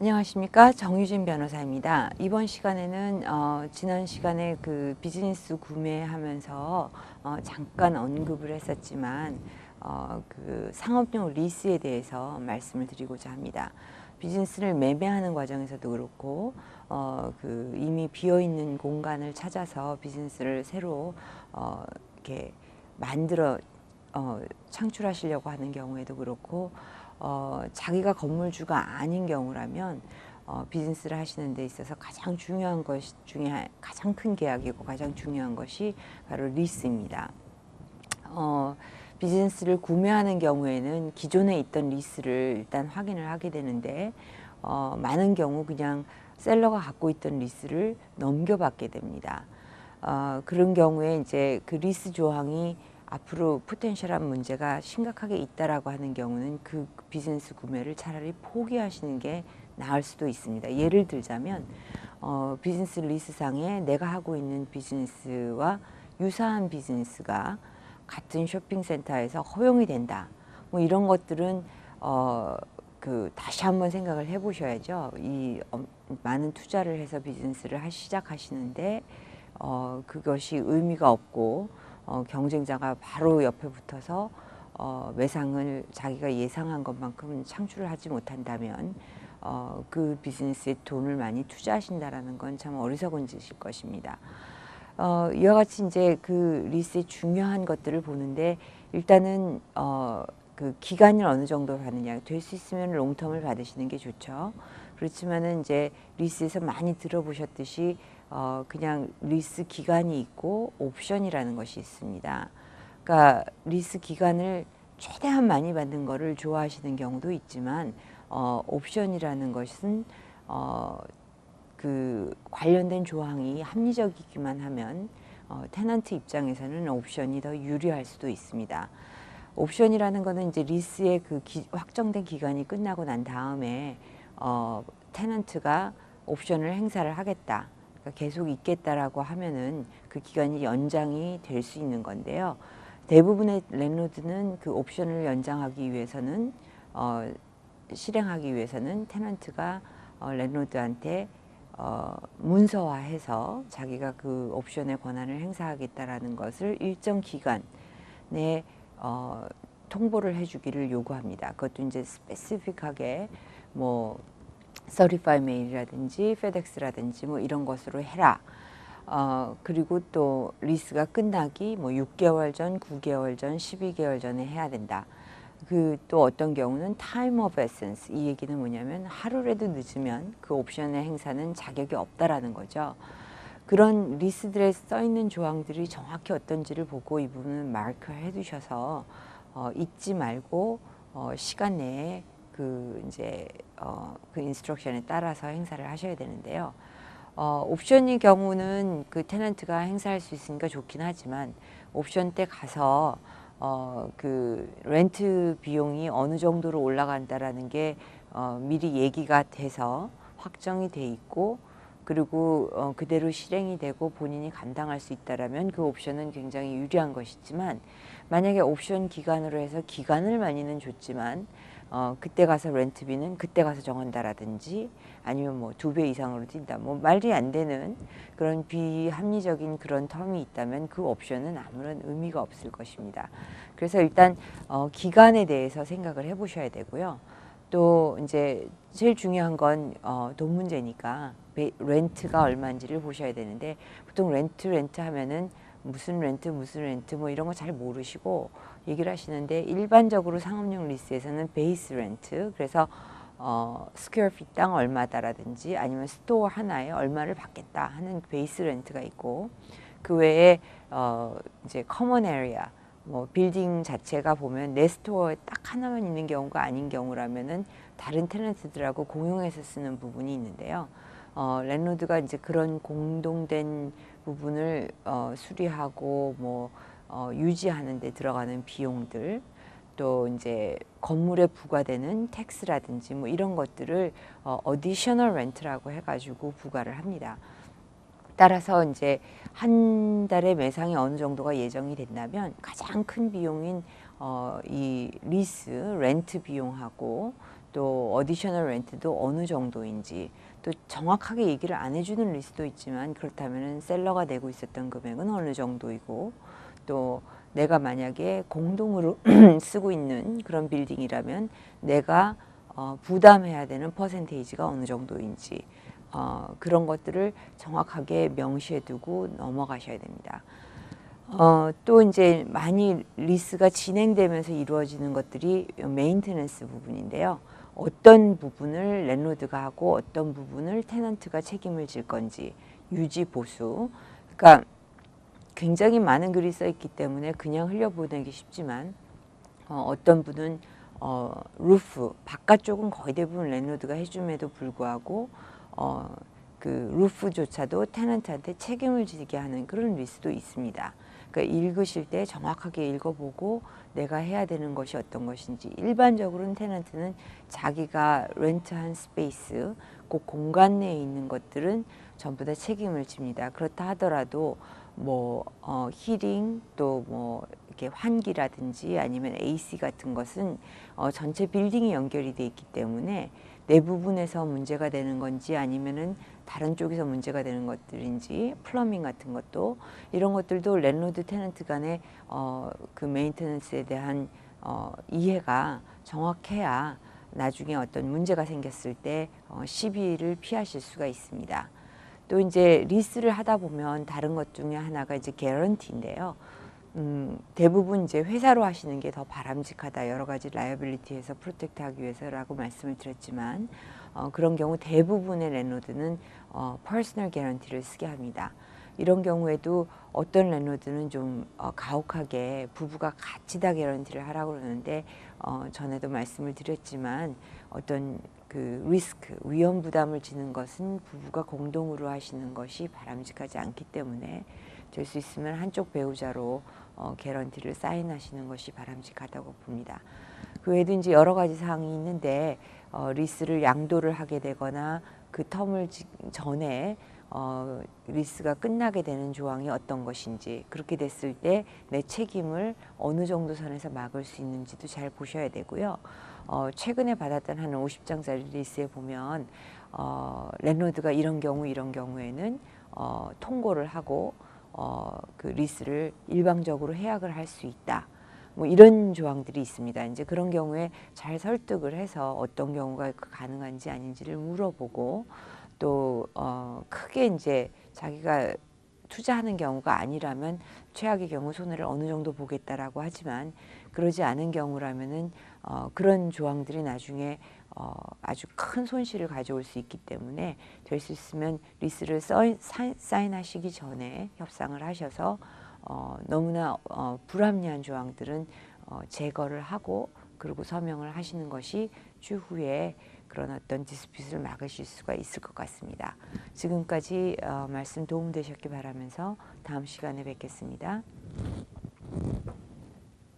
안녕하십니까, 정유진 변호사입니다. 이번 시간에는 지난 시간에 그 비즈니스 구매하면서 잠깐 언급을 했었지만 그 상업용 리스에 대해서 말씀을 드리고자 합니다. 비즈니스를 매매하는 과정에서도 그렇고 그 이미 비어있는 공간을 찾아서 비즈니스를 새로 이렇게 만들어 창출하시려고 하는 경우에도 그렇고 자기가 건물주가 아닌 경우라면 비즈니스를 하시는 데 있어서 가장 중요한 것이 가장 큰 계약이고 가장 중요한 것이 바로 리스입니다. 비즈니스를 구매하는 경우에는 기존에 있던 리스를 일단 확인을 하게 되는데 많은 경우 그냥 셀러가 갖고 있던 리스를 넘겨받게 됩니다. 그런 경우에 이제 그 리스 조항이 앞으로 포텐셜한 문제가 심각하게 있다라고 하는 경우는 그 비즈니스 구매를 차라리 포기하시는 게 나을 수도 있습니다. 예를 들자면 비즈니스 리스상에 내가 하고 있는 비즈니스와 유사한 비즈니스가 같은 쇼핑센터에서 허용이 된다. 뭐 이런 것들은 다시 한번 생각을 해보셔야죠. 많은 투자를 해서 비즈니스를 시작하시는데 그것이 의미가 없고 경쟁자가 바로 옆에 붙어서 매상을 자기가 예상한 것만큼 창출을 하지 못한다면 그 비즈니스에 돈을 많이 투자하신다라는 건 참 어리석은 짓일 것입니다. 이와 같이 이제 그 리스의 중요한 것들을 보는데 일단은 그 기간을 어느 정도 받느냐, 될 수 있으면 롱텀을 받으시는 게 좋죠. 그렇지만은 이제 리스에서 많이 들어보셨듯이 그냥 리스 기간이 있고 옵션이라는 것이 있습니다. 그러니까 리스 기간을 최대한 많이 받는 거를 좋아하시는 경우도 있지만 옵션이라는 것은 그 관련된 조항이 합리적이기만 하면 테넌트 입장에서는 옵션이 더 유리할 수도 있습니다. 옵션이라는 것은 이제 리스의 그 확정된 기간이 끝나고 난 다음에 테넌트가 옵션을 행사를 하겠다, 그러니까 계속 있겠다라고 하면은 그 기간이 연장이 될 수 있는 건데요. 대부분의 랜로드는 그 옵션을 연장하기 위해서는 실행하기 위해서는 테넌트가 랜로드한테 문서화해서 자기가 그 옵션의 권한을 행사하겠다라는 것을 일정 기간에 통보를 해주기를 요구합니다. 그것도 이제 스페시픽하게 뭐 서티파이 메일이라든지 페덱스라든지 뭐 이런 것으로 해라. 그리고 또 리스가 끝나기 뭐 6개월 전, 9개월 전, 12개월 전에 해야 된다. 그 또 어떤 경우는 time of essence, 이 얘기는 뭐냐면 하루라도 늦으면 그 옵션의 행사는 자격이 없다라는 거죠. 그런 리스들에 써 있는 조항들이 정확히 어떤지를 보고 이 부분은 마크해 두셔서 잊지 말고 시간 내에 그 이제 그 인스트럭션에 따라서 행사를 하셔야 되는데요. 옵션의 경우는 그 테넌트가 행사할 수 있으니까 좋긴 하지만 옵션 때 가서 그 렌트 비용이 어느 정도로 올라간다라는 게 미리 얘기가 돼서 확정이 돼 있고, 그리고 그대로 실행이 되고 본인이 감당할 수 있다라면 그 옵션은 굉장히 유리한 것이지만, 만약에 옵션 기간으로 해서 기간을 많이는 줬지만 그때 가서 렌트비는 그때 가서 정한다라든지 아니면 뭐 2배 이상으로 뛴다, 뭐 말이 안 되는 그런 비합리적인 그런 텀이 있다면 그 옵션은 아무런 의미가 없을 것입니다. 그래서 일단 기간에 대해서 생각을 해보셔야 되고요. 또 이제 제일 중요한 건 돈 문제니까 렌트가 얼마인지를 보셔야 되는데, 보통 렌트 하면은 무슨 렌트 뭐 이런 거 잘 모르시고 얘기를 하시는데, 일반적으로 상업용 리스에서는 베이스 렌트, 그래서 스퀘어 피당 얼마다라든지 아니면 스토어 하나에 얼마를 받겠다 하는 베이스 렌트가 있고, 그 외에 이제 커먼 에리아, 뭐 빌딩 자체가 보면 내 스토어에 딱 하나만 있는 경우가 아닌 경우라면은 다른 테넌트들하고 공용해서 쓰는 부분이 있는데요. 랜로드가 이제 그런 공동된 부분을 수리하고 뭐 유지하는 데 들어가는 비용들, 또 이제 건물에 부과되는 텍스라든지 뭐 이런 것들을 어디셔널 렌트라고 해가지고 부과를 합니다. 따라서 이제 한 달에 매상이 어느 정도가 예정이 된다면 가장 큰 비용인 이 리스, 렌트 비용하고 또 어디셔널 렌트도 어느 정도인지 또 정확하게 얘기를 안 해주는 리스도 있지만 그렇다면 셀러가 내고 있었던 금액은 어느 정도이고 또 내가 만약에 공동으로 쓰고 있는 그런 빌딩이라면 내가 부담해야 되는 퍼센테이지가 어느 정도인지 그런 것들을 정확하게 명시해 두고 넘어가셔야 됩니다. 또 이제 많이 리스가 진행되면서 이루어지는 것들이 메인테넌스 부분인데요. 어떤 부분을 랜로드가 하고 어떤 부분을 테넌트가 책임을 질 건지 유지 보수. 그러니까 굉장히 많은 글이 써 있기 때문에 그냥 흘려보내기 쉽지만 어떤 분은 루프 바깥쪽은 거의 대부분 랜로드가 해줌에도 불구하고 그 루프조차도 테넌트한테 책임을 지게 하는 그런 리스도 있습니다. 그러니까 읽으실 때 정확하게 읽어보고 내가 해야 되는 것이 어떤 것인지. 일반적으로는 테넌트는 자기가 렌트한 스페이스, 그 공간 내에 있는 것들은 전부 다 책임을 집니다. 그렇다 하더라도 뭐 히팅 또 뭐 이렇게 환기라든지 아니면 AC 같은 것은 전체 빌딩이 연결이 돼 있기 때문에 내 부분에서 문제가 되는 건지 아니면은 다른 쪽에서 문제가 되는 것들인지 플러밍 같은 것도 이런 것들도 랜로드 테넌트 간의 그 메인테넌스에 대한 이해가 정확해야 나중에 어떤 문제가 생겼을 때 시비를 피하실 수가 있습니다. 또 이제 리스를 하다 보면 다른 것 중에 하나가 이제 개런티인데요. 대부분 이제 회사로 하시는 게 더 바람직하다. 여러 가지 라이어빌리티에서 프로텍트하기 위해서라고 말씀을 드렸지만 그런 경우 대부분의 랜로드는 퍼스널 개런티를 쓰게 합니다. 이런 경우에도 어떤 랜로드는 좀 가혹하게 부부가 같이 다 개런티를 하라고 그러는데 전에도 말씀을 드렸지만 어떤 그 리스크, 위험 부담을 지는 것은 부부가 공동으로 하시는 것이 바람직하지 않기 때문에 될 수 있으면 한쪽 배우자로 개런티를 사인하시는 것이 바람직하다고 봅니다. 그 외에도 이제 여러 가지 사항이 있는데 리스를 양도를 하게 되거나 그 텀을 전에 리스가 끝나게 되는 조항이 어떤 것인지 그렇게 됐을 때 내 책임을 어느 정도 선에서 막을 수 있는지도 잘 보셔야 되고요. 최근에 받았던 한 50장짜리 리스에 보면 랜로드가 이런 경우에는 통고를 하고 그 리스를 일방적으로 해약을 할 수 있다. 뭐 이런 조항들이 있습니다. 이제 그런 경우에 잘 설득을 해서 어떤 경우가 가능한지 아닌지를 물어보고 또 크게 이제 자기가 투자하는 경우가 아니라면 최악의 경우 손해를 어느 정도 보겠다라고 하지만 그러지 않은 경우라면은 그런 조항들이 나중에 아주 큰 손실을 가져올 수 있기 때문에 될 수 있으면 리스를 사인하시기 전에 협상을 하셔서 너무나 불합리한 조항들은 제거를 하고 그리고 서명을 하시는 것이 추후에 그런 어떤 디스피트를 막으실 수가 있을 것 같습니다. 지금까지 말씀 도움되셨기 바라면서 다음 시간에 뵙겠습니다.